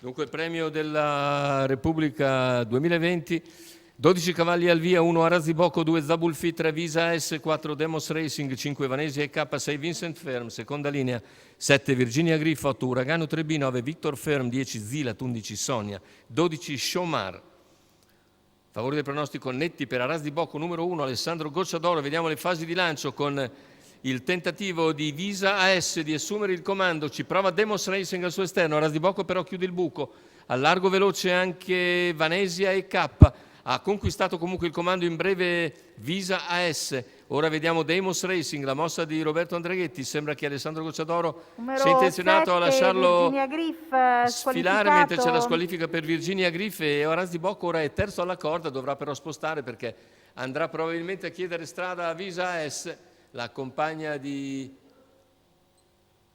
Dunque, premio della Repubblica 2020, 12 cavalli al via, 1 Arasi Bocco, 2 Zabulfi, 3 Visa S, 4 Demos Racing, 5 Vanesi EK, 6 Vincent Ferm, seconda linea, 7 Virginia Griff, 8 Uragano 3B, 9 Victor Ferm, 10 Zilat, 11 Sonia, 12 Shomar. Favore del pronostico netti per Arasi Bocco numero 1, Alessandro Gocciadoro. Vediamo le fasi di lancio con il tentativo di Visa AS di assumere il comando, ci prova Demos Racing al suo esterno, Arasi Bocco però chiude il buco, a largo veloce anche Vanesia EK, ha conquistato comunque il comando in breve Visa AS. Ora vediamo Demos Racing, la mossa di Roberto Andreghetti, sembra che Alessandro Gocciadoro sia intenzionato a lasciarlo sfilare mentre c'è la squalifica per Virginia Griff, e Arasi Bocco ora è terzo alla corda, dovrà però spostare perché andrà probabilmente a chiedere strada a Visa AS. La compagna di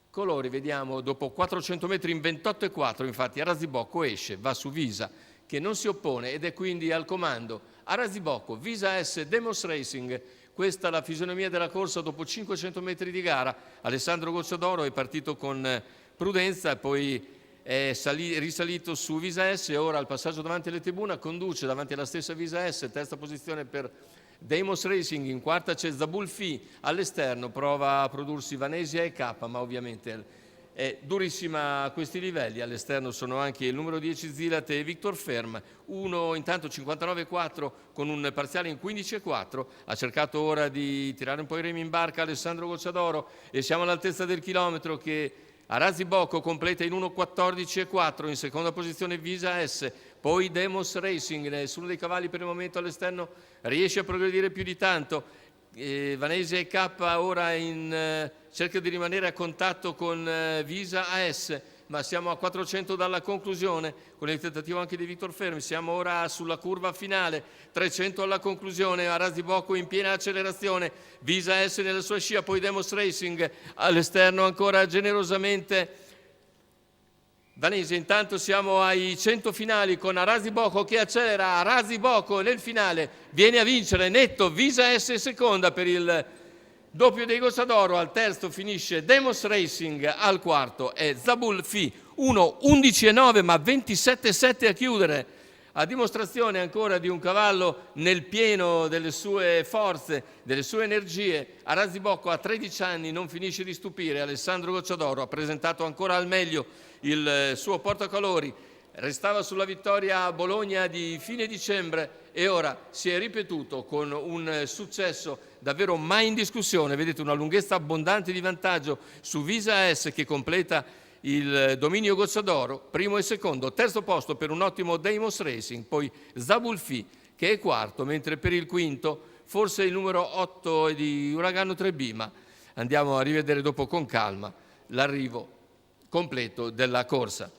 colori, vediamo, dopo 400 metri in 28,4, infatti Arasi Bocco esce, va su Visa, che non si oppone ed è quindi al comando. Arasi Bocco, Visa S, Demos Racing, questa è la fisionomia della corsa dopo 500 metri di gara. Alessandro Gocciadoro è partito con prudenza e poi è risalito su Visa S e ora al passaggio davanti alle tribune conduce davanti alla stessa Visa S, terza posizione per Demos Racing, in quarta c'è Zabulfi, all'esterno prova a prodursi Vanesia EK, ma ovviamente è durissima a questi livelli. All'esterno sono anche il numero 10 Zilat e Victor Ferm, uno intanto 59,4 con un parziale in 15,4, ha cercato ora di tirare un po' i remi in barca Alessandro Gocciadoro e siamo all'altezza del chilometro che Arasi Bocco completa in 1,14,4, in seconda posizione Visa S, poi Demos Racing, nessuno dei cavalli per il momento all'esterno riesce a progredire più di tanto. Vanesia EK ora cerca di rimanere a contatto con Visa AS, ma siamo a 400 dalla conclusione, con il tentativo anche di Victor Fermi. Siamo ora sulla curva finale, 300 alla conclusione, Arasi Bocco in piena accelerazione, Visa S nella sua scia, poi Demos Racing all'esterno ancora generosamente Vanesia. Intanto siamo ai 100 finali con Arasi Bocco che accelera, Arasi Bocco nel finale viene a vincere netto, Visa S seconda per il doppio dei Gocciadoro, al terzo finisce Demos Racing, al quarto è Zabulfi, 1,11,9 ma 27,7 a chiudere, a dimostrazione ancora di un cavallo nel pieno delle sue forze, delle sue energie. Arasi Bocco a 13 anni non finisce di stupire, Alessandro Gocciadoro ha presentato ancora al meglio il suo portacalori, restava sulla vittoria a Bologna di fine dicembre e ora si è ripetuto con un successo davvero mai in discussione. Vedete una lunghezza abbondante di vantaggio su Visa S che completa il dominio Gocciadoro, primo e secondo, terzo posto per un ottimo Demos Racing, poi Zabulfi che è quarto, mentre per il quinto forse il numero 8 è di Uragano 3B, ma andiamo a rivedere dopo con calma l'arrivo completo della corsa.